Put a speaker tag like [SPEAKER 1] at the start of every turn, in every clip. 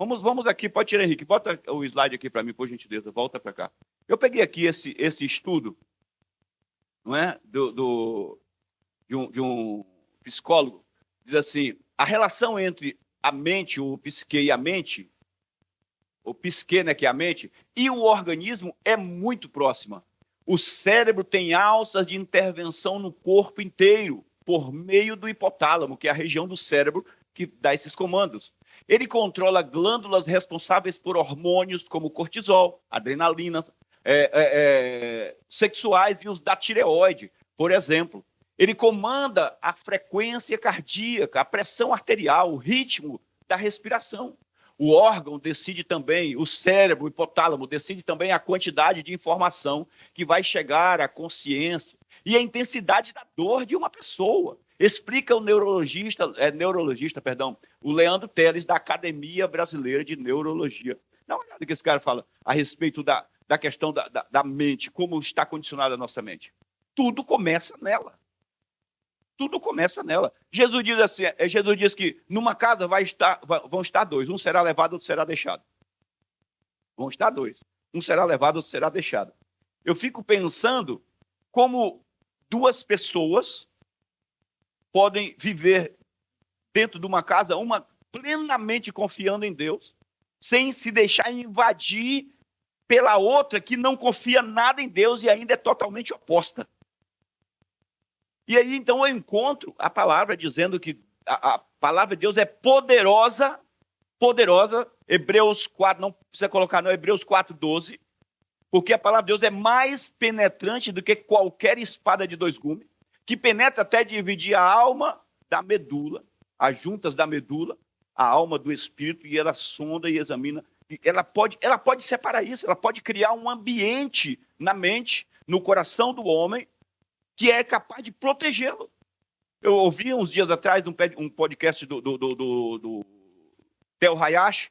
[SPEAKER 1] Vamos aqui, pode tirar, Henrique, bota o slide aqui para mim, por gentileza, volta para cá. Eu peguei aqui esse estudo, não é, de um psicólogo, diz assim, a relação entre a mente, o psique e a mente, o psique, né, que é a mente, e o organismo é muito próxima. O cérebro tem alças de intervenção no corpo inteiro, por meio do hipotálamo, que é a região do cérebro que dá esses comandos. Ele controla glândulas responsáveis por hormônios como cortisol, adrenalina, sexuais e os da tireoide, por exemplo. Ele comanda a frequência cardíaca, a pressão arterial, o ritmo da respiração. O órgão decide também, o cérebro, o hipotálamo, decide também a quantidade de informação que vai chegar à consciência e a intensidade da dor de uma pessoa. Explica o neurologista, o Leandro Teles, da Academia Brasileira de Neurologia. Dá uma olhada no que esse cara fala a respeito da questão da mente, como está condicionada a nossa mente. Tudo começa nela. Tudo começa nela. Jesus diz assim, Jesus diz que numa casa vão estar dois, um será levado, outro será deixado. Vão estar dois. Um será levado, outro será deixado. Eu fico pensando como duas pessoas podem viver dentro de uma casa, uma plenamente confiando em Deus, sem se deixar invadir pela outra que não confia nada em Deus e ainda é totalmente oposta. E aí, então, eu encontro a palavra dizendo que a palavra de Deus é poderosa, Hebreus 4, não precisa colocar não, Hebreus 4:12, porque a palavra de Deus é mais penetrante do que qualquer espada de dois gumes, que penetra até dividir a alma da medula, as juntas da medula, a alma do espírito, e ela sonda e examina. Ela pode separar isso, ela pode criar um ambiente na mente, no coração do homem, que é capaz de protegê-lo. Eu ouvi uns dias atrás um podcast do Theo Hayashi,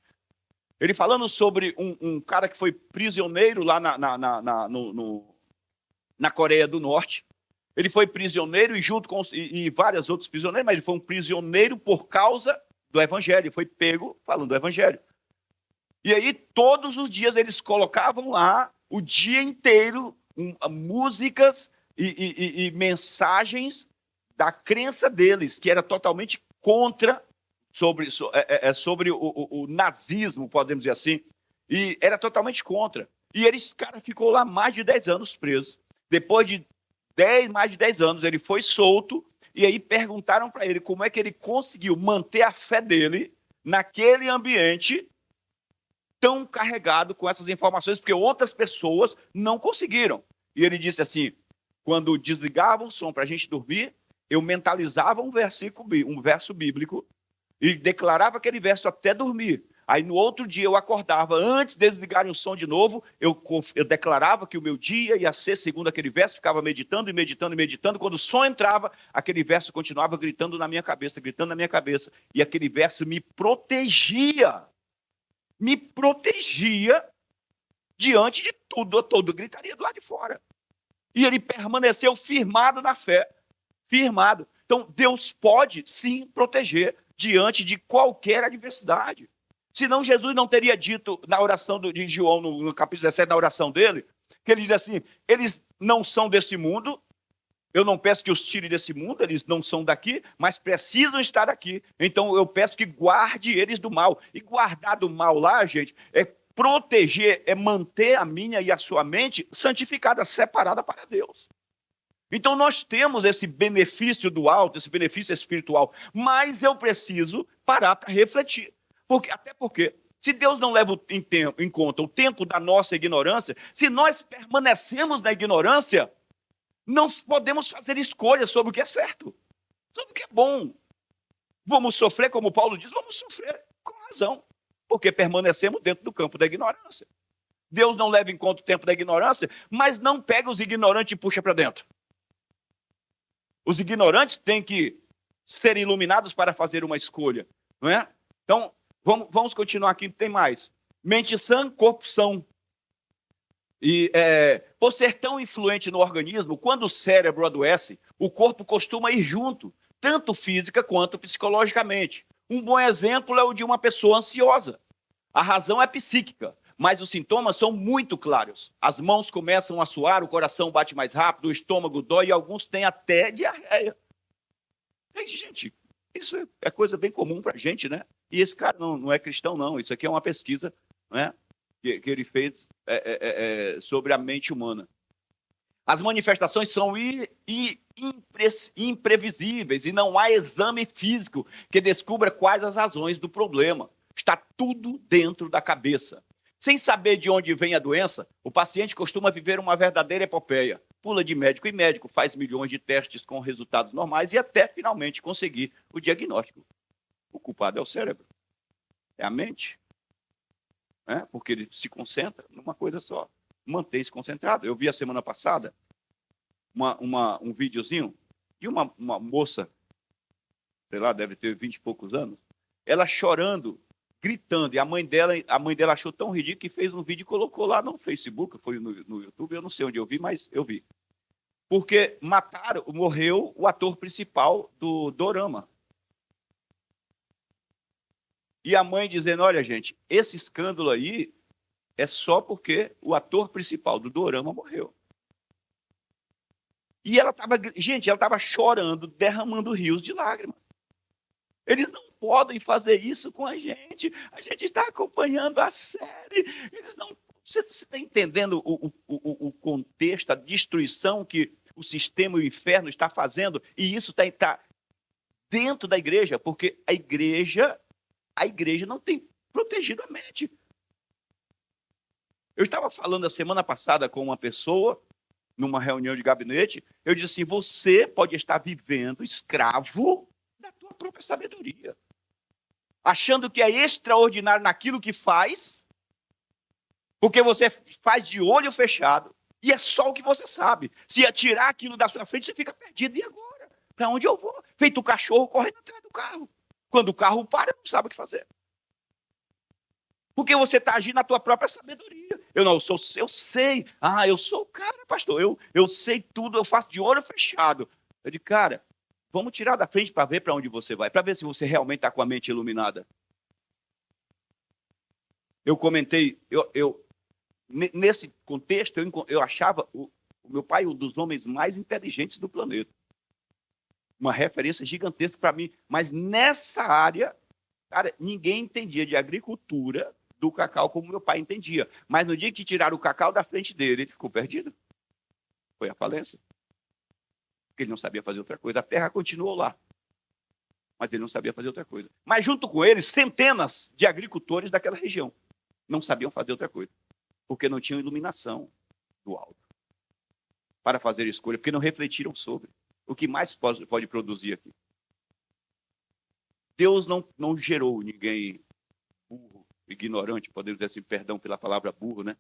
[SPEAKER 1] ele falando sobre um cara que foi prisioneiro lá na Coreia do Norte. Ele foi prisioneiro e vários outros prisioneiros, mas ele foi um prisioneiro por causa do evangelho, foi pego falando do evangelho. E aí, todos os dias, eles colocavam lá, o dia inteiro, músicas e mensagens da crença deles, que era totalmente contra, sobre o nazismo, podemos dizer assim, e era totalmente contra. E esse cara ficou lá mais de 10 anos preso. Depois de mais de 10 anos, ele foi solto, e aí perguntaram para ele como é que ele conseguiu manter a fé dele naquele ambiente tão carregado com essas informações, porque outras pessoas não conseguiram. E ele disse assim, quando desligava o som para a gente dormir, eu mentalizava um verso bíblico e declarava aquele verso até dormir. Aí no outro dia eu acordava, antes de desligarem o som de novo, eu declarava que o meu dia ia ser segundo aquele verso, ficava meditando e meditando e meditando. Quando o som entrava, aquele verso continuava gritando na minha cabeça, e aquele verso me protegia diante de toda gritaria do lado de fora. E ele permaneceu firmado na fé, firmado. Então, Deus pode, sim, proteger diante de qualquer adversidade. Senão, Jesus não teria dito na oração de João, no capítulo 17, na oração dele, que ele diz assim, eles não são desse mundo, eu não peço que os tire desse mundo, eles não são daqui, mas precisam estar aqui. Então, eu peço que guarde eles do mal. E guardar do mal lá, gente, é proteger, é manter a minha e a sua mente santificada, separada para Deus. Então, nós temos esse benefício do alto, esse benefício espiritual, mas eu preciso parar para refletir. Até porque, se Deus não leva em conta o tempo da nossa ignorância, se nós permanecemos na ignorância, não podemos fazer escolhas sobre o que é certo, sobre o que é bom. Vamos sofrer, como Paulo diz, vamos sofrer com razão, porque permanecemos dentro do campo da ignorância. Deus não leva em conta o tempo da ignorância, mas não pega os ignorantes e puxa para dentro. Os ignorantes têm que ser iluminados para fazer uma escolha, não é? Então, vamos continuar aqui, tem mais. Mente sã, corpo são. E por ser tão influente no organismo, quando o cérebro adoece, o corpo costuma ir junto, tanto física quanto psicologicamente. Um bom exemplo é o de uma pessoa ansiosa. A razão é psíquica, mas os sintomas são muito claros. As mãos começam a suar, o coração bate mais rápido, o estômago dói e alguns têm até diarreia. Gente, isso é coisa bem comum para a gente, né? E esse cara não é cristão, não. Isso aqui é uma pesquisa, né, que ele fez sobre a mente humana. As manifestações são imprevisíveis e não há exame físico que descubra quais as razões do problema. Está tudo dentro da cabeça. Sem saber de onde vem a doença, o paciente costuma viver uma verdadeira epopeia. Pula de médico em médico, faz milhões de testes com resultados normais e até finalmente conseguir o diagnóstico. O culpado é o cérebro, é a mente. Né? Porque ele se concentra numa coisa só. Mantém-se concentrado. Eu vi a semana passada um videozinho de uma moça, sei lá, deve ter 20 e poucos anos, ela chorando, gritando, e a mãe dela achou tão ridículo que fez um vídeo e colocou lá no Facebook, foi no YouTube, eu não sei onde eu vi, mas eu vi. Porque morreu o ator principal do dorama. E a mãe dizendo, olha gente, esse escândalo aí é só porque o ator principal do dorama morreu. E ela estava chorando, derramando rios de lágrimas. Eles não podem fazer isso com a gente está acompanhando a série, eles não... Você está entendendo o contexto, a destruição que o sistema e o inferno está fazendo? E isso está dentro da igreja, porque a igreja não tem protegido a mente. Eu estava falando a semana passada com uma pessoa, numa reunião de gabinete, eu disse assim, você pode estar vivendo escravo da tua própria sabedoria, achando que é extraordinário naquilo que faz, porque você faz de olho fechado, e é só o que você sabe. Se tirar aquilo da sua frente, você fica perdido. E agora? Para onde eu vou? Feito o cachorro correndo atrás do carro. Quando o carro para, não sabe o que fazer. Porque você está agindo na tua própria sabedoria. Eu sei. Eu sou o cara, pastor. Eu sei tudo, eu faço de olho fechado. Eu digo, cara, vamos tirar da frente para ver para onde você vai, para ver se você realmente está com a mente iluminada. Eu comentei, nesse contexto, eu achava o meu pai um dos homens mais inteligentes do planeta. Uma referência gigantesca para mim. Mas nessa área, cara, ninguém entendia de agricultura do cacau como meu pai entendia. Mas no dia que tiraram o cacau da frente dele, ele ficou perdido. Foi a falência. Porque ele não sabia fazer outra coisa. A terra continuou lá. Mas ele não sabia fazer outra coisa. Mas junto com ele, centenas de agricultores daquela região não sabiam fazer outra coisa. Porque não tinham iluminação do alto para fazer escolha. Porque não refletiram sobre o que mais pode produzir aqui. Deus não gerou ninguém burro, ignorante, podemos dizer assim, perdão pela palavra burro, né?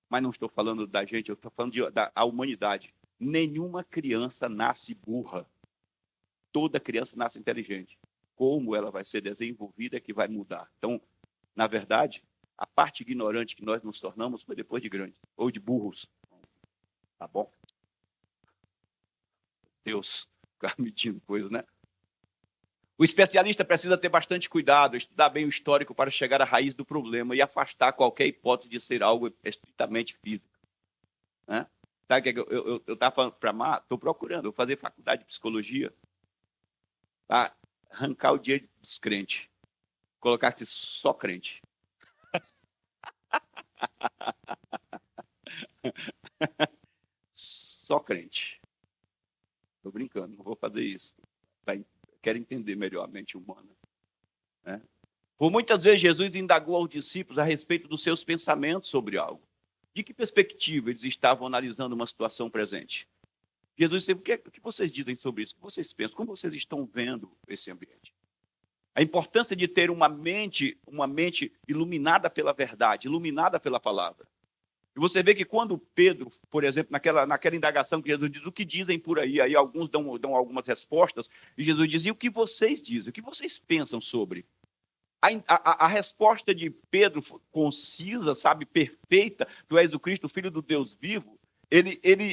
[SPEAKER 1] Mas não estou falando da gente, eu estou falando da humanidade. Nenhuma criança nasce burra. Toda criança nasce inteligente. Como ela vai ser desenvolvida é que vai mudar. Então, na verdade, a parte ignorante que nós nos tornamos foi depois de grandes, ou de burros. Tá bom? Deus, ficar medindo coisa, né? O especialista precisa ter bastante cuidado, estudar bem o histórico para chegar à raiz do problema e afastar qualquer hipótese de ser algo estritamente físico. Né? Sabe o que eu estava falando para Mar? Estou procurando, vou fazer faculdade de psicologia para arrancar o dinheiro dos crentes. Colocar-se só crente. Só crente. Estou brincando, não vou fazer isso. Quero entender melhor a mente humana. Né? Por muitas vezes, Jesus indagou aos discípulos a respeito dos seus pensamentos sobre algo. De que perspectiva eles estavam analisando uma situação presente? Jesus disse, o que vocês dizem sobre isso? O que vocês pensam? Como vocês estão vendo esse ambiente? A importância de ter uma mente iluminada pela verdade, iluminada pela palavra. E você vê que quando Pedro, por exemplo, naquela indagação que Jesus diz, o que dizem por aí? Aí alguns dão algumas respostas, e Jesus diz, e o que vocês dizem? O que vocês pensam sobre? A resposta de Pedro, concisa, sabe, perfeita, tu és o Cristo, o Filho do Deus vivo,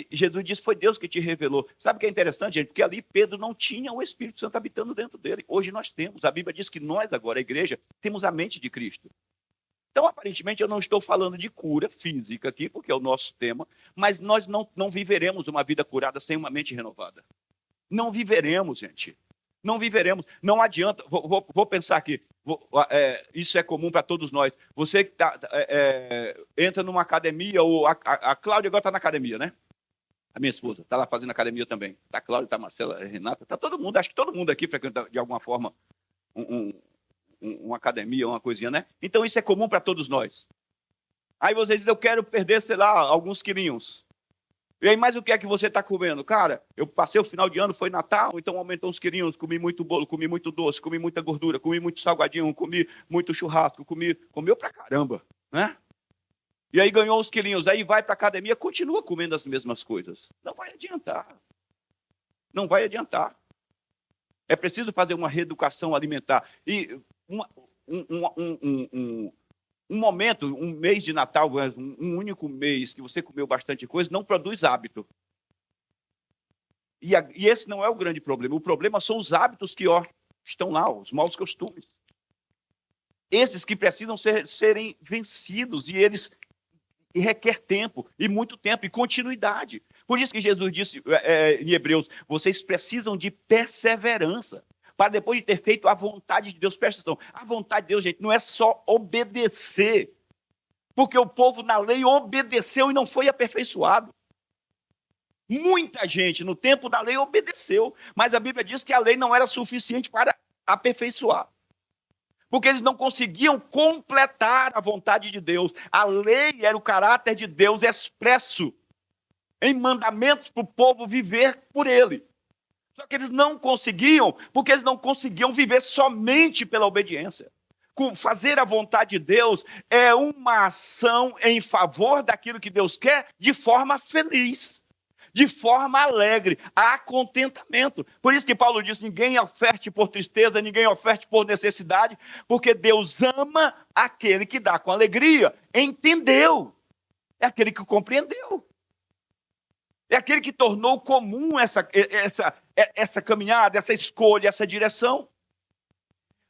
[SPEAKER 1] Jesus disse, foi Deus que te revelou. Sabe o que é interessante, gente? Porque ali Pedro não tinha o Espírito Santo habitando dentro dele. Hoje nós temos. A Bíblia diz que nós agora, a igreja, temos a mente de Cristo. Então, aparentemente, eu não estou falando de cura física aqui, porque é o nosso tema, mas nós não viveremos uma vida curada sem uma mente renovada. Não viveremos, gente. Não viveremos. Não adianta. Vou pensar aqui. Isso é comum para todos nós. Você que entra numa academia, ou a Cláudia agora está na academia, né? A minha esposa está lá fazendo academia também. Está a Cláudia, está a Marcela, a Renata, está todo mundo. Acho que todo mundo aqui frequenta de alguma forma uma academia, uma coisinha, né? Então isso é comum para todos nós. Aí você diz, eu quero perder, sei lá, alguns quilinhos. E aí, mas o que é que você está comendo? Cara, eu passei o final de ano, foi Natal, então aumentou uns quilinhos, comi muito bolo, comi muito doce, comi muita gordura, comi muito salgadinho, comi muito churrasco, comeu pra caramba, né? E aí ganhou uns quilinhos, aí vai para a academia, continua comendo as mesmas coisas. Não vai adiantar. Não vai adiantar. É preciso fazer uma reeducação alimentar. E um momento, um mês de Natal, um único mês que você comeu bastante coisa, não produz hábito. E esse não é o grande problema. O problema são os hábitos que estão lá, os maus costumes. Esses que precisam serem vencidos, e eles requer tempo, e muito tempo, e continuidade. Por isso que Jesus disse em Hebreus, vocês precisam de perseverança, para depois de ter feito a vontade de Deus. Presta atenção, a vontade de Deus, gente, não é só obedecer, porque o povo na lei obedeceu e não foi aperfeiçoado. Muita gente no tempo da lei obedeceu, mas a Bíblia diz que a lei não era suficiente para aperfeiçoar, porque eles não conseguiam completar a vontade de Deus. A lei era o caráter de Deus expresso em mandamentos para o povo viver por ele. Só que eles não conseguiam, porque eles não conseguiam viver somente pela obediência. Fazer a vontade de Deus é uma ação em favor daquilo que Deus quer de forma feliz, de forma alegre, há contentamento. Por isso que Paulo diz, ninguém oferte por tristeza, ninguém oferte por necessidade, porque Deus ama aquele que dá com alegria. Entendeu? É aquele que compreendeu. É aquele que tornou comum essa caminhada, essa escolha, essa direção.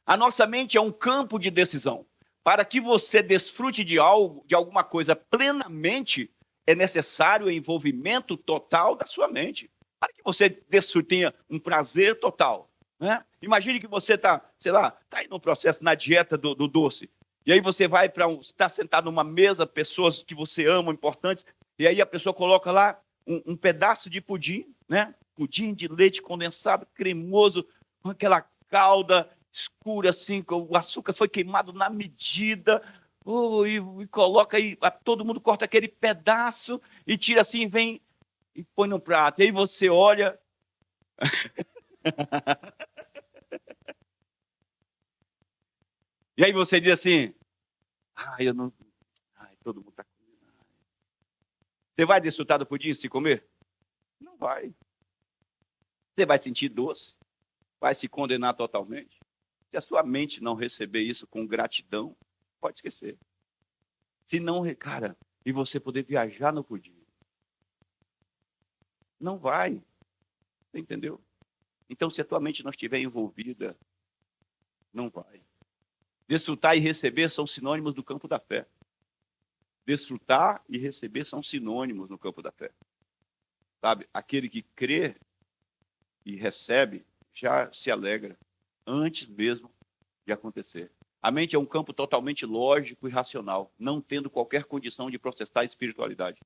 [SPEAKER 1] A nossa mente é um campo de decisão. Para que você desfrute de algo, de alguma coisa plenamente, é necessário o envolvimento total da sua mente. Para que você tenha um prazer total. Né? Imagine que você está, sei lá, está aí no processo, na dieta do doce. E aí você vai para está sentado numa mesa, pessoas que você ama, importantes, e aí a pessoa coloca lá um pedaço de pudim, né? Pudim de leite condensado, cremoso, com aquela calda escura assim, com o açúcar foi queimado na medida, e coloca aí, todo mundo corta aquele pedaço e tira assim, vem e põe no prato. E aí você olha. E aí você diz assim, eu não. Todo mundo está comendo. Você vai desfrutar do pudim se comer? Não vai. Você vai sentir doce, vai se condenar totalmente. Se a sua mente não receber isso com gratidão, pode esquecer. Se não, cara, e você poder viajar no pudim. Não vai. Você entendeu? Então, se a tua mente não estiver envolvida, não vai. Desfrutar e receber são sinônimos do campo da fé. Desfrutar e receber são sinônimos no campo da fé. Sabe? Aquele que crê e recebe já se alegra antes mesmo de acontecer. A mente é um campo totalmente lógico e racional, não tendo qualquer condição de processar a espiritualidade.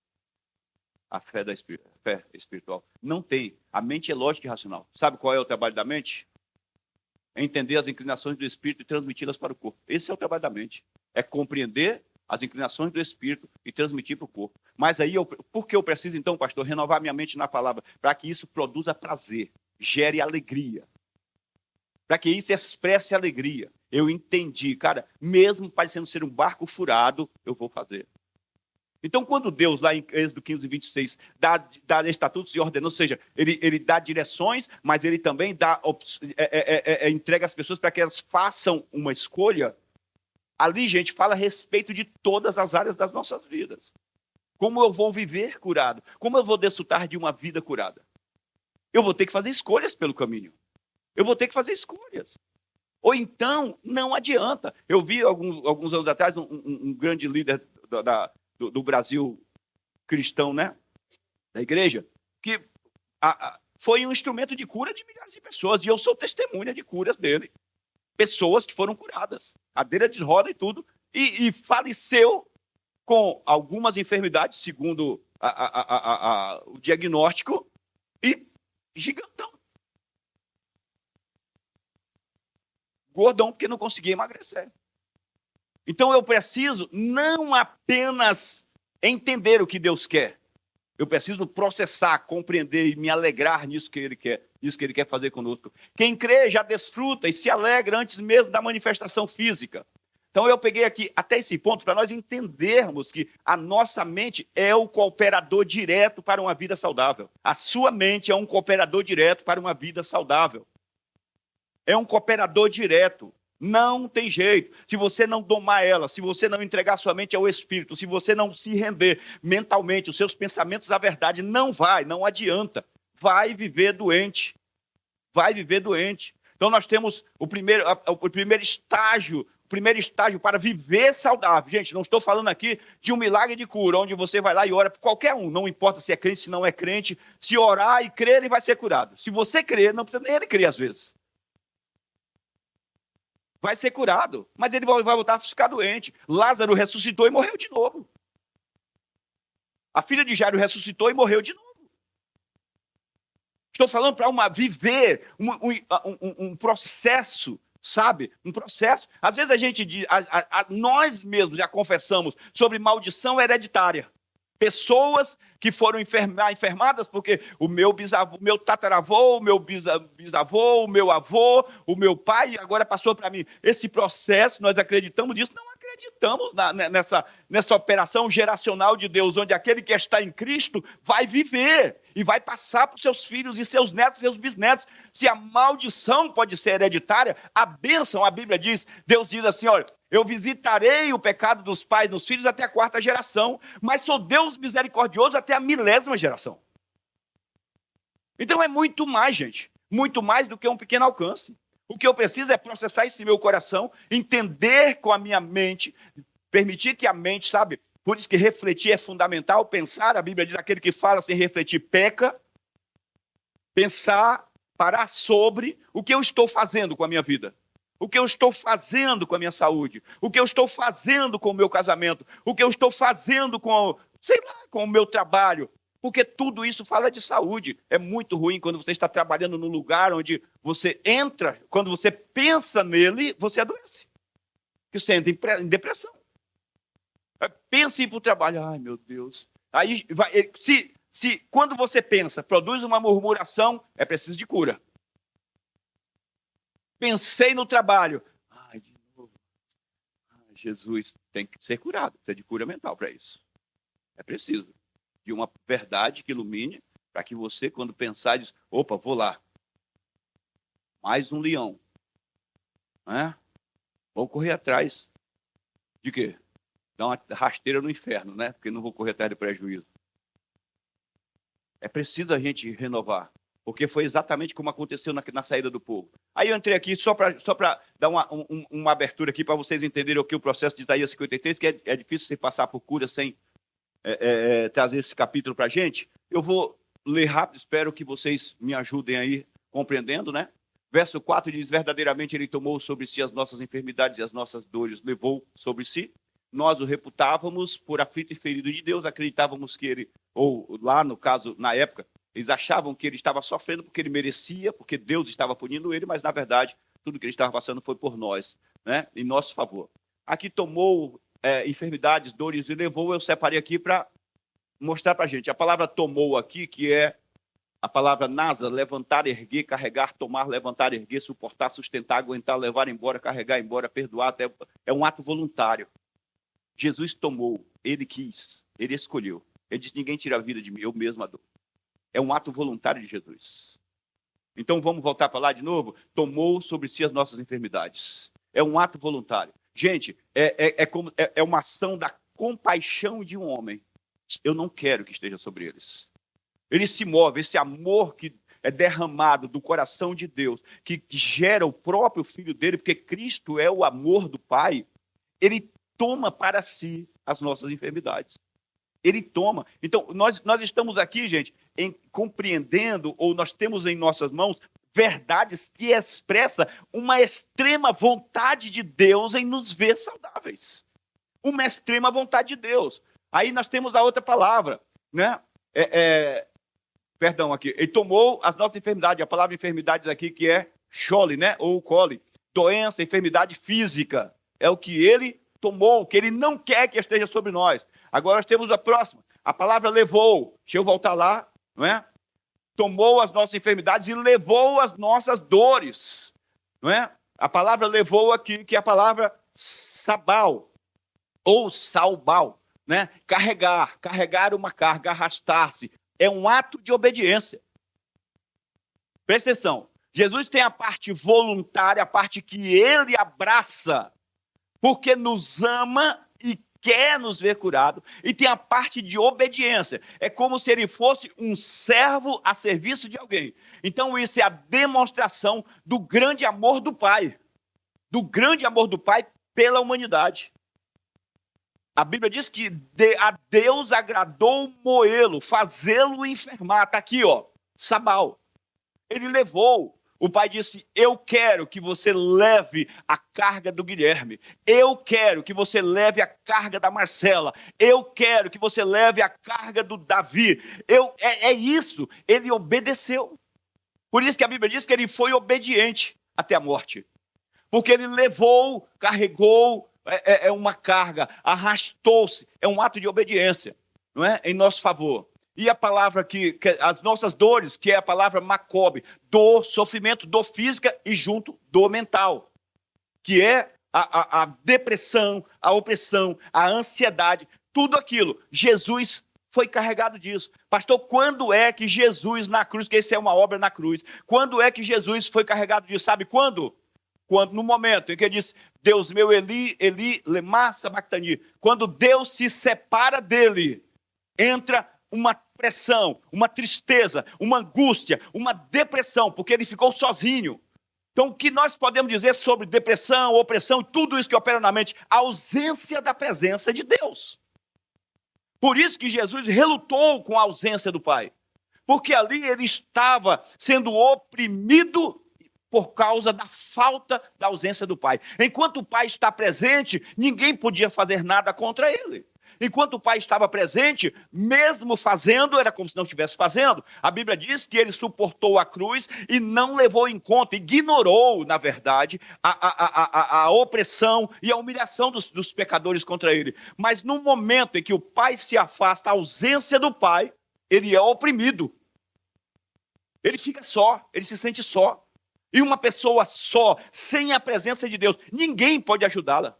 [SPEAKER 1] A fé espiritual. Não tem. A mente é lógica e racional. Sabe qual é o trabalho da mente? É entender as inclinações do espírito e transmiti-las para o corpo. Esse é o trabalho da mente. É compreender as inclinações do espírito e transmitir para o corpo. Mas aí, por que eu preciso então, pastor, renovar minha mente na palavra? Para que isso produza prazer, gere alegria. Para que isso expresse alegria. Eu entendi, cara, mesmo parecendo ser um barco furado, eu vou fazer. Então, quando Deus, lá em Êxodo 15, 26, dá estatutos e ordenanças, ou seja, ele dá direções, mas ele também entrega as pessoas para que elas façam uma escolha. Ali, gente, fala a respeito de todas as áreas das nossas vidas. Como eu vou viver curado? Como eu vou desfrutar de uma vida curada? Eu vou ter que fazer escolhas pelo caminho. Eu vou ter que fazer escolhas. Ou então, não adianta. Eu vi alguns anos atrás um grande líder do Brasil cristão, né? Da igreja, que foi um instrumento de cura de milhares de pessoas. E eu sou testemunha de curas dele. Pessoas que foram curadas. Cadeira de roda e tudo. E faleceu com algumas enfermidades, segundo o diagnóstico, e gigantão. Gordão, porque não conseguia emagrecer. Então eu preciso não apenas entender o que Deus quer, eu preciso processar, compreender e me alegrar nisso que Ele quer, nisso que Ele quer fazer conosco. Quem crê já desfruta e se alegra antes mesmo da manifestação física. Então eu peguei aqui até esse ponto para nós entendermos que a nossa mente é o cooperador direto para uma vida saudável. A sua mente é um cooperador direto para uma vida saudável. É um cooperador direto. Não tem jeito. Se você não domar ela, se você não entregar sua mente ao Espírito, se você não se render mentalmente, os seus pensamentos à verdade, não adianta. Vai viver doente. Vai viver doente. Então nós temos o primeiro estágio para viver saudável. Gente, não estou falando aqui de um milagre de cura, onde você vai lá e ora por qualquer um, não importa se é crente, se não é crente, se orar e crer, ele vai ser curado. Se você crer, não precisa nem ele crer às vezes. Vai ser curado, mas ele vai voltar a ficar doente. Lázaro ressuscitou e morreu de novo. A filha de Jairo ressuscitou e morreu de novo. Estou falando para viver um processo, sabe? Um processo. Às vezes a gente diz, nós mesmos já confessamos sobre maldição hereditária. Pessoas que foram enfermadas porque o meu bisavô, o meu tataravô, o meu bisavô, o meu avô, o meu pai, agora passou para mim. Esse processo, nós acreditamos nisso? Não acreditamos nessa operação geracional de Deus, onde aquele que está em Cristo vai viver e vai passar para os seus filhos e seus netos e seus bisnetos. Se a maldição pode ser hereditária, a bênção, a Bíblia diz, Deus diz assim, olha, eu visitarei o pecado dos pais nos filhos até a 4ª geração, mas sou Deus misericordioso até a 1000ª geração. Então é muito mais, gente. Muito mais do que um pequeno alcance. O que eu preciso é processar esse meu coração, entender com a minha mente, permitir que a mente, sabe? Por isso que refletir é fundamental, pensar, a Bíblia diz, aquele que fala sem refletir peca. Pensar, parar sobre o que eu estou fazendo com a minha vida. O que eu estou fazendo com a minha saúde, o que eu estou fazendo com o meu casamento, o que eu estou fazendo com o meu trabalho, porque tudo isso fala de saúde. É muito ruim quando você está trabalhando num lugar onde você entra, quando você pensa nele, você adoece. Que você entra em depressão. Pensa em ir para o trabalho, ai meu Deus. Aí, se quando você pensa, produz uma murmuração, é preciso de cura. Pensei no trabalho. Ai, de novo. Ai, Jesus, tem que ser curado. Precisa de cura mental para isso. É preciso de uma verdade que ilumine, para que você, quando pensar, diz, opa, vou lá. Mais um leão. Né? Vou correr atrás. De quê? Dar uma rasteira no inferno, né? Porque não vou correr atrás do prejuízo. É preciso a gente renovar. Porque foi exatamente como aconteceu na saída do povo. Aí eu entrei aqui só para dar uma abertura aqui para vocês entenderem o que o processo de Isaías 53, que é difícil você passar por cura sem trazer esse capítulo para a gente. Eu vou ler rápido, espero que vocês me ajudem aí compreendendo, né? Verso 4 diz, verdadeiramente ele tomou sobre si as nossas enfermidades e as nossas dores, levou sobre si. Nós o reputávamos por aflito e ferido de Deus, acreditávamos que ele, ou lá no caso, na época, eles achavam que ele estava sofrendo porque ele merecia, porque Deus estava punindo ele, mas na verdade, tudo que ele estava passando foi por nós, né? Em nosso favor. Aqui tomou enfermidades, dores e levou, eu separei aqui para mostrar para a gente. A palavra tomou aqui, que é a palavra nasa, levantar, erguer, carregar, tomar, levantar, erguer, suportar, sustentar, aguentar, levar embora, carregar embora, perdoar, é um ato voluntário. Jesus tomou, ele quis, ele escolheu. Ele disse, ninguém tira a vida de mim, eu mesmo a dou. É um ato voluntário de Jesus. Então vamos voltar para lá de novo? Tomou sobre si as nossas enfermidades. É um ato voluntário. Gente, é uma ação da compaixão de um homem. Eu não quero que esteja sobre eles. Ele se move, esse amor é derramado do coração de Deus, que gera o próprio Filho dele, porque Cristo é o amor do Pai, ele toma para si as nossas enfermidades. Ele toma. Então, nós estamos aqui, gente, compreendendo, ou nós temos em nossas mãos verdades que expressam uma extrema vontade de Deus em nos ver saudáveis. Uma extrema vontade de Deus. Aí nós temos a outra palavra, né? Perdão, aqui. Ele tomou as nossas enfermidades. A palavra enfermidades aqui que é chole, né? Ou cole. Doença, enfermidade física. É o que ele tomou, que ele não quer que esteja sobre nós. Agora nós temos a próxima. A palavra levou. Deixa eu voltar lá, não é? Tomou as nossas enfermidades e levou as nossas dores, não é? A palavra levou aqui, que é a palavra sabal, ou salbal, né? Carregar uma carga, arrastar-se. É um ato de obediência. Presta atenção. Jesus tem a parte voluntária, a parte que ele abraça, porque nos ama e quer nos ver curado, e tem a parte de obediência. É como se ele fosse um servo a serviço de alguém. Então isso é a demonstração do grande amor do Pai. Do grande amor do Pai pela humanidade. A Bíblia diz que a Deus agradou moê-lo, fazê-lo enfermar. Está aqui, ó, sabal. Ele levou. O pai disse, eu quero que você leve a carga do Guilherme. Eu quero que você leve a carga da Marcela. Eu quero que você leve a carga do Davi. É isso. Ele obedeceu. Por isso que a Bíblia diz que ele foi obediente até a morte. Porque ele levou, carregou uma carga, arrastou-se. É um ato de obediência, não é? Em nosso favor. E a palavra que as nossas dores, que é a palavra macobe, dor, sofrimento, dor física e junto dor mental, que é a depressão, a opressão, a ansiedade, tudo aquilo. Jesus foi carregado disso. Pastor, quando é que Jesus na cruz, que essa é uma obra na cruz, quando é que Jesus foi carregado disso? Sabe quando? Quando, no momento em que ele disse, Deus meu, Eli, Eli, lema sabachthani. Quando Deus se separa dele, entra uma pressão, uma tristeza, uma angústia, uma depressão, porque ele ficou sozinho. Então, o que nós podemos dizer sobre depressão, opressão, tudo isso que opera na mente? A ausência da presença de Deus. Por isso que Jesus relutou com a ausência do Pai. Porque ali ele estava sendo oprimido por causa da falta da ausência do Pai. Enquanto o Pai está presente, ninguém podia fazer nada contra ele. Enquanto o Pai estava presente, mesmo fazendo, era como se não estivesse fazendo. A Bíblia diz que ele suportou a cruz e não levou em conta, ignorou, na verdade, a opressão e a humilhação dos pecadores contra ele. Mas no momento em que o Pai se afasta, a ausência do Pai, ele é oprimido. Ele fica só, ele se sente só. E uma pessoa só, sem a presença de Deus, ninguém pode ajudá-la.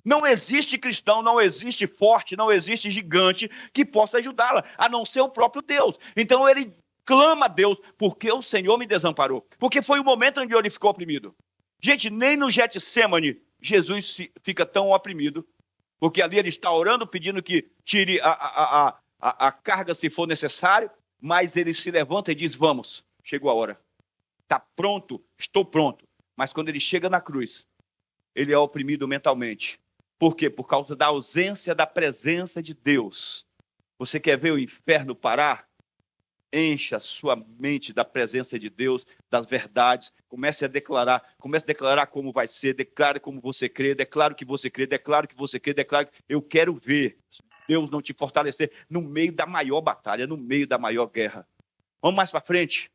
[SPEAKER 1] Não existe cristão, não existe forte, não existe gigante que possa ajudá-la, a não ser o próprio Deus. Então ele clama a Deus, porque o Senhor me desamparou. Porque foi o momento onde ele ficou oprimido. Gente, nem no Getsemane Jesus fica tão oprimido, porque ali ele está orando, pedindo que tire a carga se for necessário, mas ele se levanta e diz, vamos, chegou a hora. Está pronto, estou pronto. Mas quando ele chega na cruz, ele é oprimido mentalmente. Por quê? Por causa da ausência da presença de Deus. Você quer ver o inferno parar? Encha sua mente da presença de Deus, das verdades. Comece a declarar como vai ser, declare como você crê, declare o que você crê, declare o que você crê, declare. Eu quero ver Deus não te fortalecer no meio da maior batalha, no meio da maior guerra. Vamos mais para frente.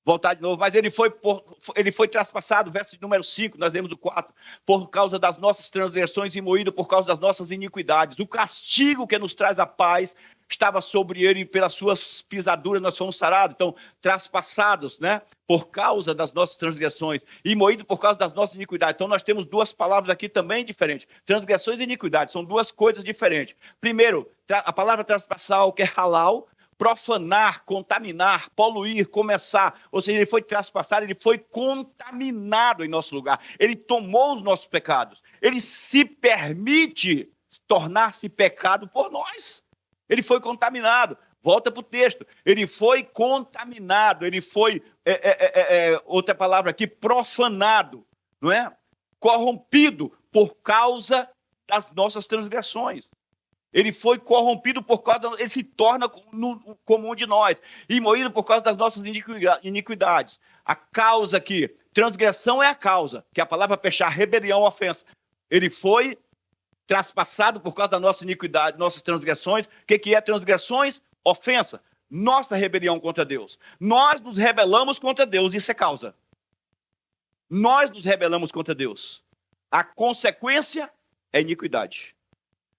[SPEAKER 1] Voltar de novo, mas ele foi traspassado, verso número 5, nós lemos o 4, por causa das nossas transgressões e moído por causa das nossas iniquidades. O castigo que nos traz a paz estava sobre ele e pelas suas pisaduras nós fomos sarados. Então, traspassados, né, por causa das nossas transgressões e moído por causa das nossas iniquidades. Então, nós temos duas palavras aqui também diferentes. Transgressões e iniquidades, são duas coisas diferentes. Primeiro, a palavra traspassar, que é halal, profanar, contaminar, poluir, começar, ou seja, ele foi traspassado, ele foi contaminado em nosso lugar, ele tomou os nossos pecados, ele se permite tornar-se pecado por nós, ele foi contaminado. Volta para o texto. Ele foi contaminado, ele foi, outra palavra aqui, profanado, não é? Corrompido por causa das nossas transgressões. Ele foi corrompido por causa, ele se torna como um de nós, e moído por causa das nossas iniquidades. A causa aqui, transgressão é a causa, que é a palavra fechar, rebelião, ofensa. Ele foi traspassado por causa da nossa iniquidade, nossas transgressões. O que é transgressões? Ofensa. Nossa rebelião contra Deus. Nós nos rebelamos contra Deus, isso é causa. Nós nos rebelamos contra Deus. A consequência é iniquidade.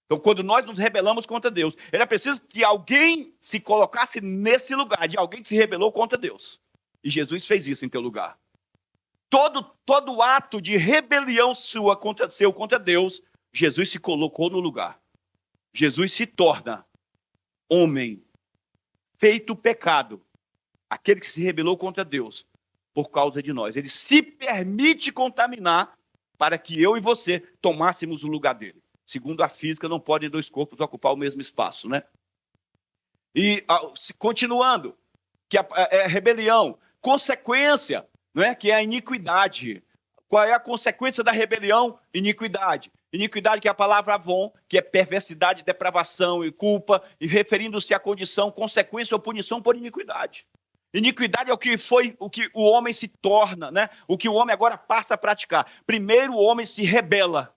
[SPEAKER 1] Então, quando nós nos rebelamos contra Deus, era preciso que alguém se colocasse nesse lugar, de alguém que se rebelou contra Deus. E Jesus fez isso em teu lugar. Todo ato de rebelião seu contra Deus, Jesus se colocou no lugar. Jesus se torna homem, feito pecado, aquele que se rebelou contra Deus, por causa de nós. Ele se permite contaminar para que eu e você tomássemos o lugar dele. Segundo a física, não podem dois corpos ocupar o mesmo espaço, né? E continuando, que é a rebelião, consequência, não é? Que é a iniquidade. Qual é a consequência da rebelião? Iniquidade. Iniquidade, que é a palavra avon, que é perversidade, depravação e culpa, e referindo-se à condição, consequência ou punição por iniquidade. Iniquidade é o que o homem se torna, né? O que o homem agora passa a praticar. Primeiro o homem se rebela.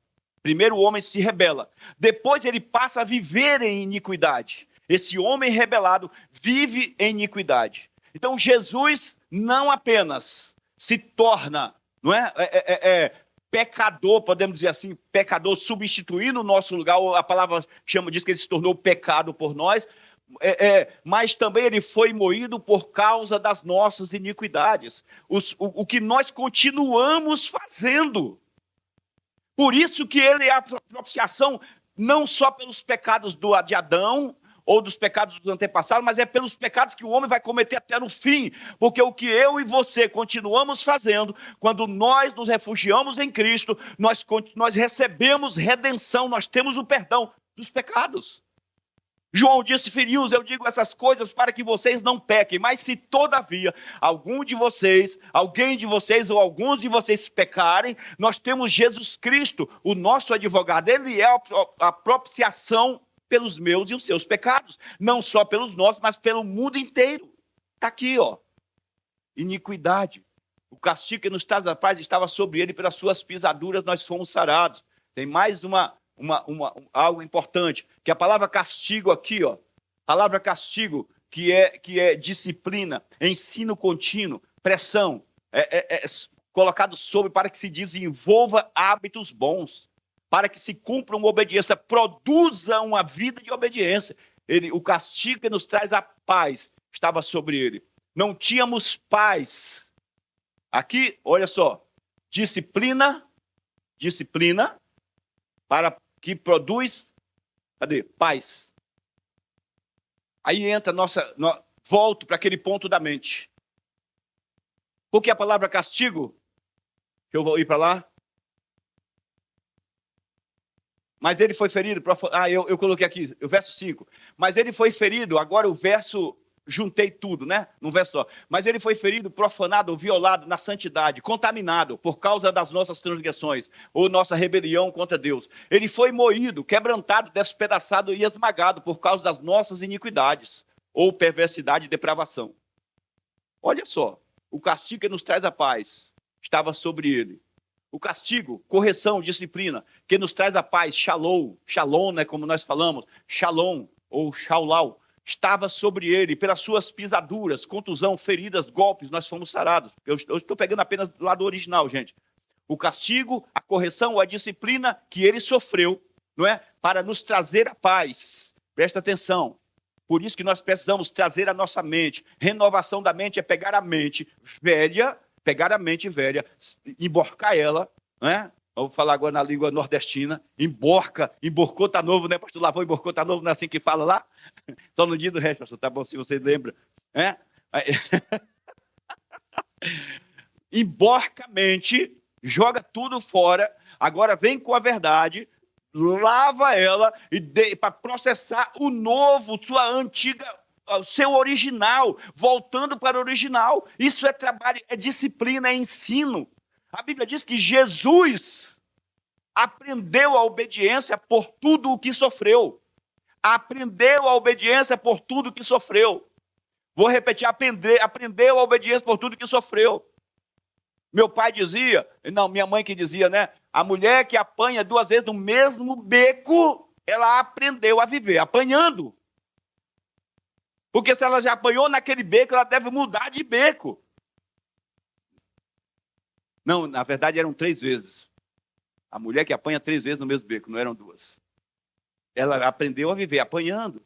[SPEAKER 1] Depois ele passa a viver em iniquidade. Esse homem rebelado vive em iniquidade. Então Jesus não apenas se torna, não é, pecador, podemos dizer assim, pecador, substituindo o nosso lugar, a palavra diz que ele se tornou pecado por nós, mas também ele foi moído por causa das nossas iniquidades. O que nós continuamos fazendo. Por isso que ele é a propiciação não só pelos pecados de Adão, ou dos pecados dos antepassados, mas é pelos pecados que o homem vai cometer até no fim. Porque o que eu e você continuamos fazendo, quando nós nos refugiamos em Cristo, nós recebemos redenção, nós temos o perdão dos pecados. João disse, filhinhos, eu digo essas coisas para que vocês não pequem, mas se todavia alguém de vocês ou alguns de vocês pecarem, nós temos Jesus Cristo, o nosso advogado. Ele é a propiciação pelos meus e os seus pecados, não só pelos nossos, mas pelo mundo inteiro. Está aqui, ó. Iniquidade. O castigo que nos traz a paz estava sobre ele, pelas suas pisaduras nós fomos sarados. Tem mais algo importante, que a palavra castigo aqui, ó, palavra castigo, que é disciplina, ensino contínuo, pressão, colocado sobre para que se desenvolva hábitos bons, para que se cumpra uma obediência, produza uma vida de obediência. O castigo que nos traz a paz estava sobre ele. Não tínhamos paz. Aqui, olha só, disciplina, para que produz, paz. Aí entra volto para aquele ponto da mente. Por que a palavra castigo? Eu vou ir para lá. Mas ele foi ferido, eu coloquei aqui, o verso 5. Mas ele foi ferido, agora o verso, juntei tudo, né? Num verso só. Mas ele foi ferido, profanado, violado na santidade, contaminado por causa das nossas transgressões, ou nossa rebelião contra Deus. Ele foi moído, quebrantado, despedaçado e esmagado por causa das nossas iniquidades, ou perversidade e depravação. Olha só, o castigo que nos traz a paz estava sobre ele. O castigo, correção, disciplina, que nos traz a paz, shalom, né, como nós falamos, shalom ou shalau, estava sobre ele, pelas suas pisaduras, contusão, feridas, golpes, nós fomos sarados. Eu estou pegando apenas do lado original, gente. O castigo, a correção, a disciplina que ele sofreu, não é? Para nos trazer a paz. Presta atenção. Por isso que nós precisamos trazer a nossa mente. Renovação da mente é pegar a mente velha, emborcar ela, né? Vou falar agora na língua nordestina, emborcou tá novo, né, pastor Lavão, emborcou tá novo, não é assim que fala lá? Só no dia do resto, pastor, tá bom, se você lembra, né? Emborca a mente, joga tudo fora, agora vem com a verdade, lava ela, para processar o novo, sua antiga o seu original, voltando para o original. Isso é trabalho, é disciplina, é ensino. A Bíblia diz que Jesus aprendeu a obediência por tudo o que sofreu. Aprendeu a obediência por tudo o que sofreu. Vou repetir, aprendeu a obediência por tudo que sofreu. Meu pai dizia, não, minha mãe que dizia, né? A mulher que apanha 2 vezes no mesmo beco, ela aprendeu a viver apanhando. Porque se ela já apanhou naquele beco, ela deve mudar de beco. Não, na verdade eram 3 vezes. A mulher que apanha 3 vezes no mesmo beco, não eram 2. Ela aprendeu a viver apanhando.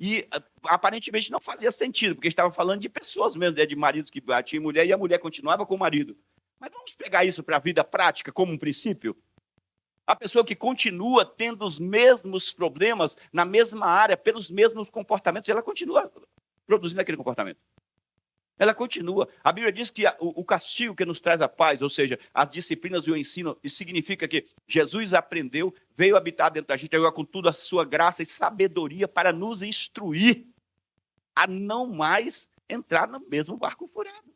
[SPEAKER 1] E aparentemente não fazia sentido, porque estava falando de pessoas mesmo, de maridos que batiam em mulher e a mulher continuava com o marido. Mas vamos pegar isso para a vida prática como um princípio? A pessoa que continua tendo os mesmos problemas na mesma área, pelos mesmos comportamentos, ela continua produzindo aquele comportamento. Ela continua. A Bíblia diz que o castigo que nos traz a paz, ou seja, as disciplinas e o ensino, isso significa que Jesus aprendeu, veio habitar dentro da gente, agora com toda a sua graça e sabedoria para nos instruir a não mais entrar no mesmo barco furado.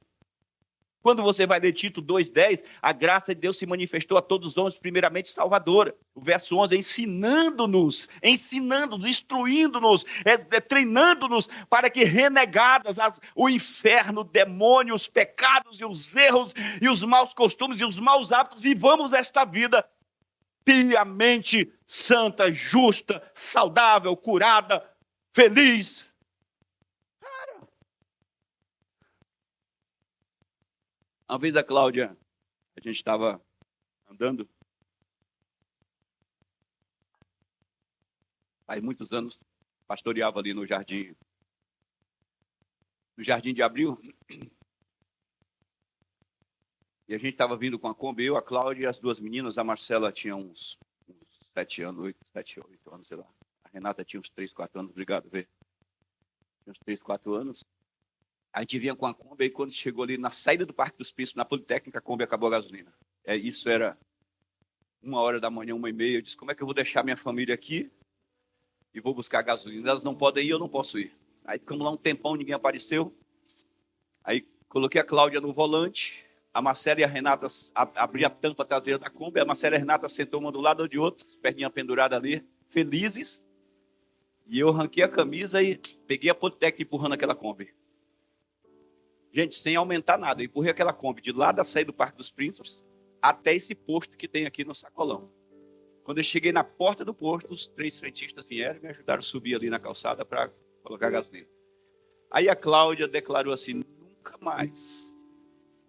[SPEAKER 1] Quando você vai ler Tito 2,10, a graça de Deus se manifestou a todos os homens, primeiramente salvadora. O verso 11, ensinando-nos, instruindo-nos, treinando-nos para que renegadas o inferno, o demônio, os pecados e os erros e os maus costumes e os maus hábitos, vivamos esta vida piamente santa, justa, saudável, curada, feliz. Uma vez a Cláudia, a gente estava andando, há muitos anos, pastoreava ali no Jardim de Abril, e a gente estava vindo com a Kombi, eu, a Cláudia e as 2 meninas, a Marcela tinha uns 7 anos, 8 anos, sei lá. A Renata tinha uns 3, 4 anos, obrigado, Vê. Tinha uns 3, 4 anos. A gente vinha com a Kombi, e quando chegou ali na saída do Parque dos Príncipes, na Politécnica, a Kombi acabou a gasolina. Isso era 1h da manhã, 1h30. Eu disse, como é que eu vou deixar minha família aqui e vou buscar gasolina? Elas não podem ir, eu não posso ir. Aí ficamos lá um tempão, ninguém apareceu. Aí coloquei a Cláudia no volante, a Marcela e a Renata abriam a tampa traseira da Kombi, a Marcela e a Renata sentou uma do lado de outra, perninha pendurada ali, felizes. E eu arranquei a camisa e peguei a Politécnica empurrando aquela Kombi. Gente, sem aumentar nada, eu empurrei aquela Kombi de lá da saída do Parque dos Príncipes até esse posto que tem aqui no Sacolão. Quando eu cheguei na porta do posto, os 3 frentistas vieram e me ajudaram a subir ali na calçada para colocar gasolina. Aí a Cláudia declarou assim, nunca mais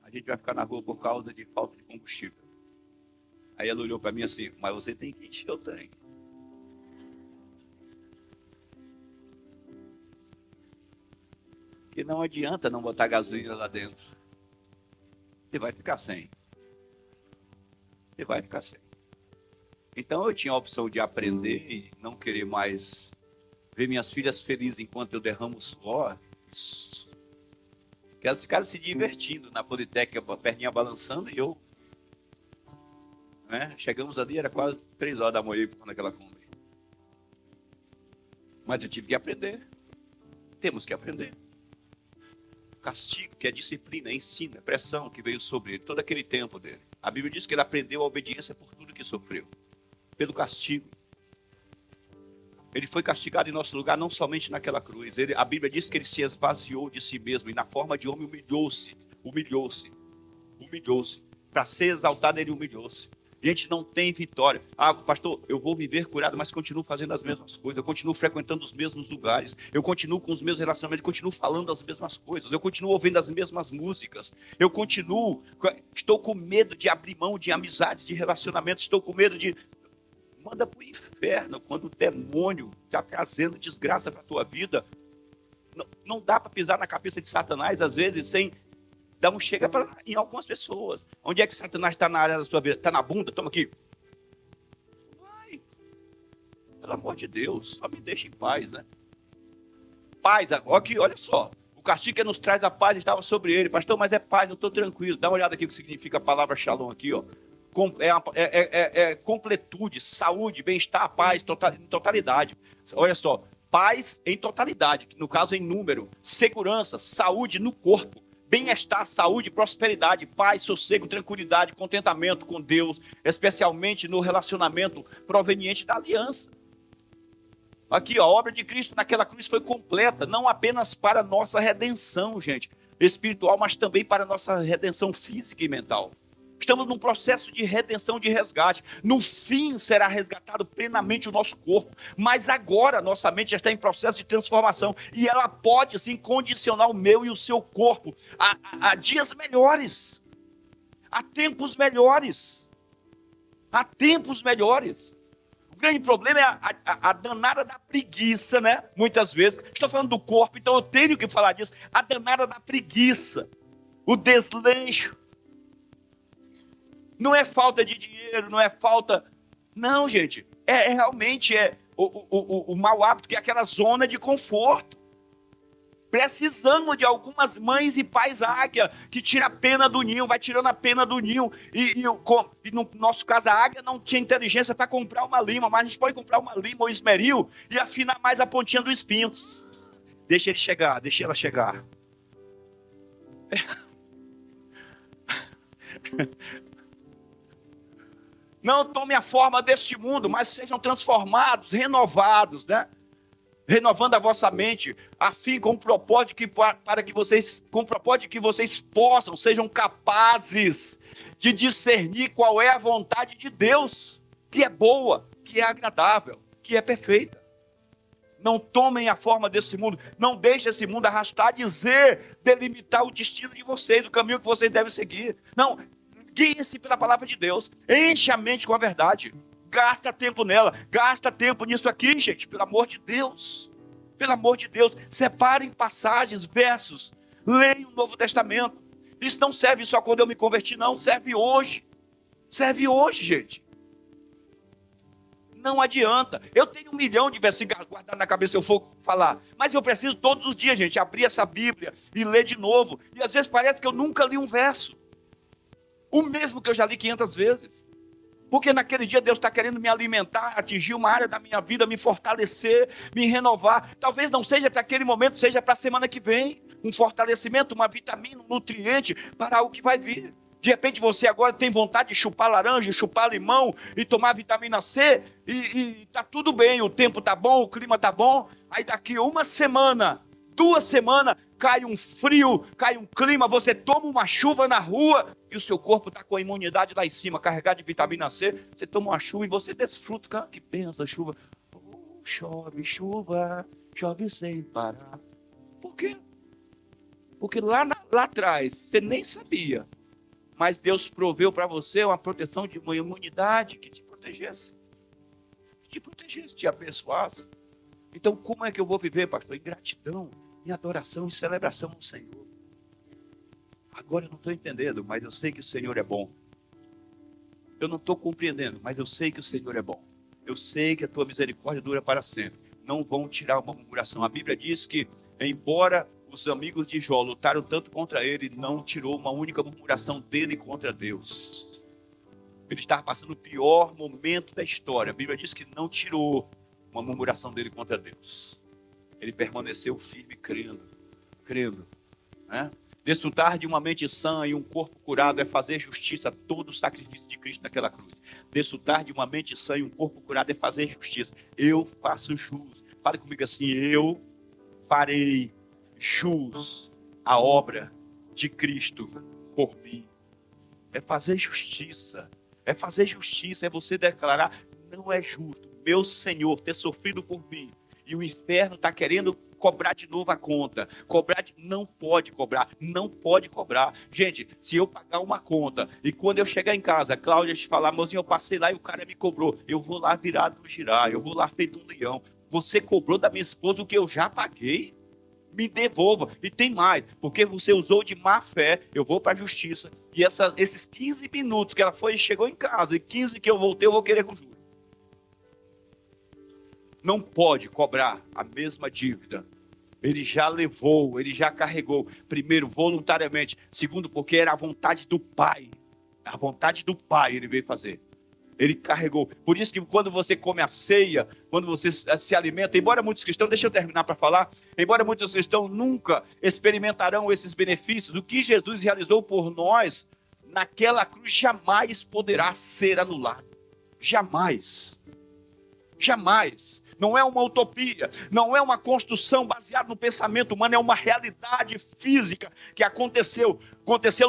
[SPEAKER 1] a gente vai ficar na rua por causa de falta de combustível. Aí ela olhou para mim assim, mas você tem que encher o tanque. Que não adianta não botar gasolina lá dentro. Você vai ficar sem. Você vai ficar sem. Então eu tinha a opção de aprender e não querer mais ver minhas filhas felizes enquanto eu derramo suor. Que elas ficaram se divertindo na Politécnica, a perninha balançando e eu. Né? Chegamos ali, era quase 3h da manhã naquela Kombi. Mas eu tive que aprender. Temos que aprender. Castigo, que é disciplina, ensino, pressão que veio sobre ele, todo aquele tempo dele. A Bíblia diz que ele aprendeu a obediência por tudo que sofreu, pelo castigo. Ele foi castigado em nosso lugar, não somente naquela cruz. A Bíblia diz que ele se esvaziou de si mesmo e na forma de homem humilhou-se. Para ser exaltado, ele humilhou-se. A gente não tem vitória. Ah, pastor, eu vou viver curado, mas continuo fazendo as mesmas coisas. Eu continuo frequentando os mesmos lugares. Eu continuo com os meus relacionamentos. Eu continuo falando as mesmas coisas. Eu continuo ouvindo as mesmas músicas. Estou com medo de abrir mão de amizades, de relacionamentos. Estou com medo de... Manda para o inferno quando o demônio está trazendo desgraça para a tua vida. Não dá para pisar na cabeça de Satanás, às vezes, sem... Dá um chega em algumas pessoas. Onde é que Satanás está na área da sua vida? Está na bunda? Toma aqui. Vai. Pelo amor de Deus, só me deixa em paz, né? Paz, aqui, olha só. O castigo que nos traz a paz estava sobre ele. Pastor, mas é paz, eu estou tranquilo. Dá uma olhada aqui o que significa a palavra shalom aqui, ó. É completude, saúde, bem-estar, paz, totalidade. Olha só. paz em totalidade, que no caso em número, segurança, saúde no corpo, bem-estar, saúde, prosperidade, paz, sossego, tranquilidade, contentamento com Deus, especialmente no relacionamento proveniente da aliança. Aqui, ó, a obra de Cristo naquela cruz foi completa, não apenas para nossa redenção, gente, espiritual, mas também para nossa redenção física e mental. Estamos num processo de redenção, de resgate. No fim será resgatado plenamente o nosso corpo, mas agora nossa mente já está em processo de transformação e ela pode sim condicionar o meu e o seu corpo a dias melhores, a tempos melhores, a tempos melhores. O grande problema é a danada da preguiça, né? Muitas vezes, estou falando do corpo, então eu tenho que falar disso, a danada da preguiça, o desleixo. Não é falta de dinheiro, não é falta... Não, gente, realmente o mau hábito, que é aquela zona de conforto. Precisamos de algumas mães e pais águia, que tira a pena do ninho, vai tirando a pena do ninho. E no nosso caso, a águia não tinha inteligência para comprar uma lima, mas a gente pode comprar uma lima ou esmeril e afinar mais a pontinha do espinho. Deixa ele chegar, deixa ela chegar. Não tome a forma deste mundo, mas sejam transformados, renovados, né? Renovando a vossa mente, a fim com o propósito que vocês possam, sejam capazes de discernir qual é a vontade de Deus, que é boa, que é agradável, que é perfeita. Não tomem a forma desse mundo, não deixem esse mundo arrastar, delimitar o destino de vocês, o caminho que vocês devem seguir. Não, guiem-se pela palavra de Deus, enche a mente com a verdade, gasta tempo nela, gasta tempo nisso aqui, gente, pelo amor de Deus, separem passagens, versos, leiam o Novo Testamento. Isso não serve só quando eu me converti, não, serve hoje, gente. Não adianta, eu tenho 1 milhão de versículos guardados na cabeça se eu for falar, mas eu preciso todos os dias, gente, abrir essa Bíblia e ler de novo, e às vezes parece que eu nunca li um verso, o mesmo que eu já li 500 vezes, porque naquele dia Deus está querendo me alimentar, atingir uma área da minha vida, me fortalecer, me renovar. Talvez não seja para aquele momento, seja para a semana que vem, um fortalecimento, uma vitamina, um nutriente para algo que vai vir. De repente você agora tem vontade de chupar laranja, chupar limão e tomar vitamina C e está tudo bem, o tempo está bom, o clima está bom, aí daqui uma semana, 2 semanas, cai um frio, cai um clima, você toma uma chuva na rua e o seu corpo está com a imunidade lá em cima, carregado de vitamina C, você toma uma chuva e você desfruta, cara, que pensa da chuva. Chove, chuva, chove sem parar. Por quê? Porque lá atrás, você nem sabia, mas Deus proveu para você uma proteção de uma imunidade que te protegesse, te abençoasse. Então, como é que eu vou viver, pastor? Em gratidão, em adoração, em celebração ao Senhor. Agora eu não estou entendendo, mas eu sei que o Senhor é bom. Eu não estou compreendendo, mas eu sei que o Senhor é bom. Eu sei que a tua misericórdia dura para sempre. Não vão tirar uma murmuração. A Bíblia diz que, embora os amigos de Jó lutaram tanto contra ele, não tirou uma única murmuração dele contra Deus. Ele estava passando o pior momento da história. A Bíblia diz que não tirou uma murmuração dele contra Deus. Ele permaneceu firme, crendo, né? Desfrutar de uma mente sã e um corpo curado é fazer justiça a todo o sacrifício de Cristo naquela cruz. Desfrutar de uma mente sã e um corpo curado é fazer justiça. Eu faço jus. Fale comigo assim, eu farei jus à obra de Cristo por mim. É fazer justiça. É você declarar, não é justo meu Senhor ter sofrido por mim. E o inferno está querendo cobrar de novo a conta. Não pode cobrar. Gente, se eu pagar uma conta e quando eu chegar em casa, a Cláudia te falar, mozinho, eu passei lá e o cara me cobrou. Eu vou lá virado no girar, eu vou lá feito um leão. Você cobrou da minha esposa o que eu já paguei? Me devolva. E tem mais, porque você usou de má fé, eu vou para a justiça. E esses 15 minutos que ela foi e chegou em casa, e 15 que eu voltei, eu vou querer com juros. Não pode cobrar a mesma dívida. Ele já levou, ele já carregou. Primeiro, voluntariamente. Segundo, porque era a vontade do Pai. A vontade do Pai ele veio fazer. Ele carregou. Por isso que quando você come a ceia, quando você se alimenta, embora muitos cristãos, deixa eu terminar para falar, embora muitos cristãos nunca experimentarão esses benefícios, o que Jesus realizou por nós naquela cruz jamais poderá ser anulado. Jamais. Jamais. Não é uma utopia, não é uma construção baseada no pensamento humano, é uma realidade física que aconteceu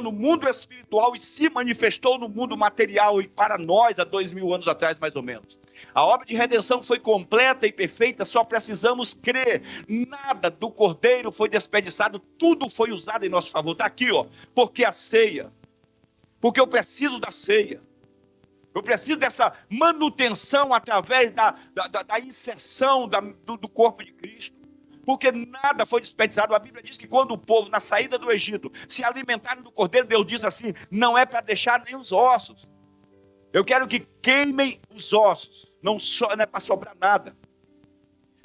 [SPEAKER 1] no mundo espiritual e se manifestou no mundo material e para nós há 2000 anos atrás, mais ou menos. A obra de redenção foi completa e perfeita, só precisamos crer. Nada do Cordeiro foi desperdiçado, tudo foi usado em nosso favor. Está aqui, ó, porque a ceia, porque eu preciso da ceia. Eu preciso dessa manutenção através da inserção do corpo de Cristo. Porque nada foi desperdiçado. A Bíblia diz que quando o povo, na saída do Egito, se alimentaram do cordeiro, Deus diz assim, não é para deixar nem os ossos. Eu quero que queimem os ossos. Não é para sobrar nada.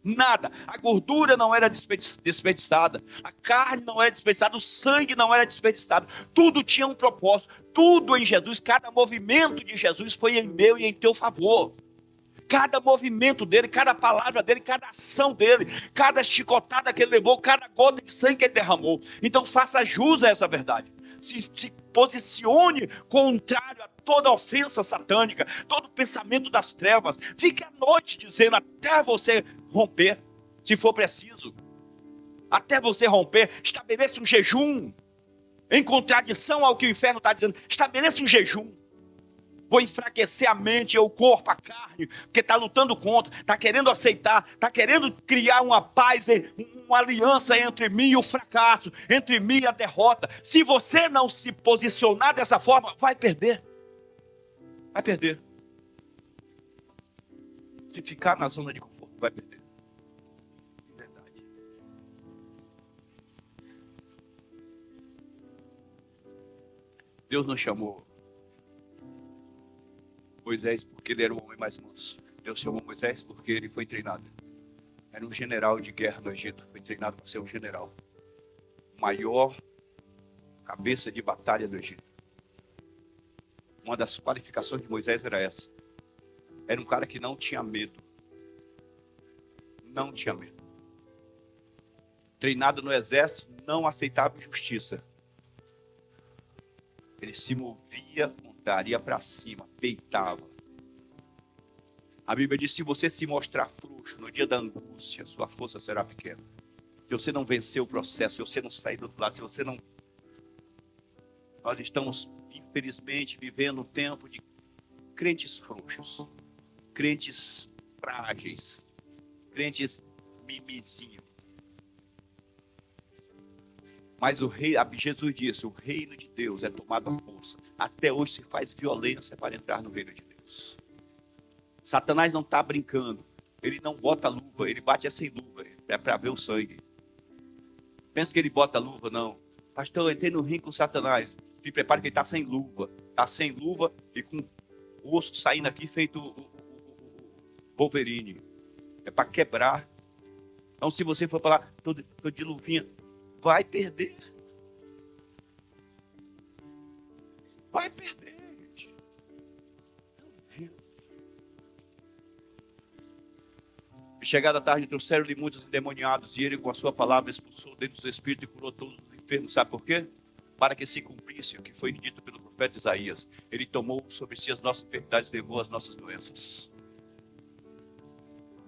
[SPEAKER 1] Nada. A gordura não era desperdiçada. A carne não era desperdiçada. O sangue não era desperdiçado. Tudo tinha um propósito. Tudo em Jesus, cada movimento de Jesus foi em meu e em teu favor. Cada movimento dele, cada palavra dele, cada ação dele, cada chicotada que ele levou, cada gota de sangue que ele derramou. Então faça jus a essa verdade. Se posicione contrário a toda ofensa satânica, todo pensamento das trevas. Fique à noite dizendo até você romper, se for preciso. Até você romper, estabeleça um jejum. Em contradição ao que o inferno está dizendo, estabeleça um jejum. Vou enfraquecer a mente, o corpo, a carne, porque está lutando contra, está querendo aceitar, está querendo criar uma paz, uma aliança entre mim e o fracasso, entre mim e a derrota. Se você não se posicionar dessa forma, vai perder. Vai perder. Se ficar na zona de conforto, vai perder. Verdade. Deus nos chamou Moisés porque ele era o homem mais manso. Deus chamou Moisés porque ele foi treinado. Era um general de guerra no Egito. Foi treinado para ser um general. O maior cabeça de batalha do Egito. Uma das qualificações de Moisés era essa. Era um cara que não tinha medo. Não tinha medo. Treinado no exército, não aceitava injustiça. Ele se movia, ia para cima, peitava. A Bíblia diz, se você se mostrar frouxo no dia da angústia, sua força será pequena. Se você não vencer o processo, se você não sair do outro lado, se você não... Nós estamos, infelizmente, vivendo um tempo de crentes frouxos, crentes frágeis, crentes mimizinhos. Mas Jesus disse, o reino de Deus é tomado à força. Até hoje se faz violência para entrar no reino de Deus. Satanás não está brincando. Ele não bota luva, ele bate sem luva. É para ver o sangue. Pensa que ele bota luva, não. Pastor, eu entrei no ringue com Satanás. Se prepare que ele está sem luva. Está sem luva e com o osso saindo aqui feito o Wolverine. É para quebrar. Então se você for falar, tô de luvinha, vai perder. Vai perder, gente. E chegada a tarde, trouxeram-lhe muitos endemoniados, e ele, com a sua palavra, expulsou dentro dos espíritos e curou todos os enfermos. Sabe por quê? Para que se cumprisse o que foi dito pelo profeta Isaías. Ele tomou sobre si as nossas enfermidades e levou as nossas doenças.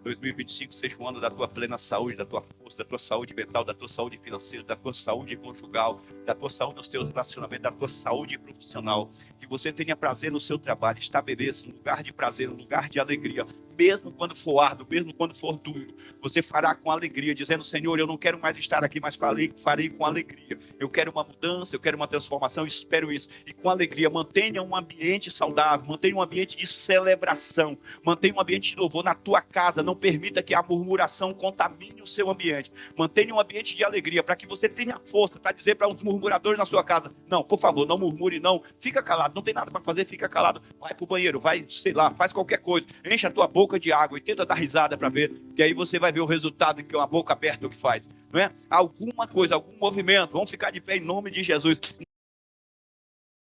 [SPEAKER 1] 2025 seja um ano da tua plena saúde, da tua força, da tua saúde mental, da tua saúde financeira, da tua saúde conjugal, da tua saúde nos teus relacionamentos, da tua saúde profissional. Que você tenha prazer no seu trabalho, estabeleça um lugar de prazer, um lugar de alegria. Mesmo quando for árduo, mesmo quando for duro, você fará com alegria, dizendo, Senhor, eu não quero mais estar aqui, mas farei com alegria. Eu quero uma mudança, eu quero uma transformação, espero isso. E com alegria, mantenha um ambiente saudável, mantenha um ambiente de celebração, mantenha um ambiente de louvor na tua casa. Não permita que a murmuração contamine o seu ambiente. Mantenha um ambiente de alegria, para que você tenha força para dizer para os murmuradores na sua casa, não, por favor, não murmure, não. Fica calado, não tem nada para fazer, fica calado. Vai para o banheiro, vai, sei lá, faz qualquer coisa. Enche a tua boca de água e tenta dar risada para ver, que aí você vai ver o resultado que uma boca aberta o que faz, não é? Alguma coisa, algum movimento, vamos ficar de pé em nome de Jesus.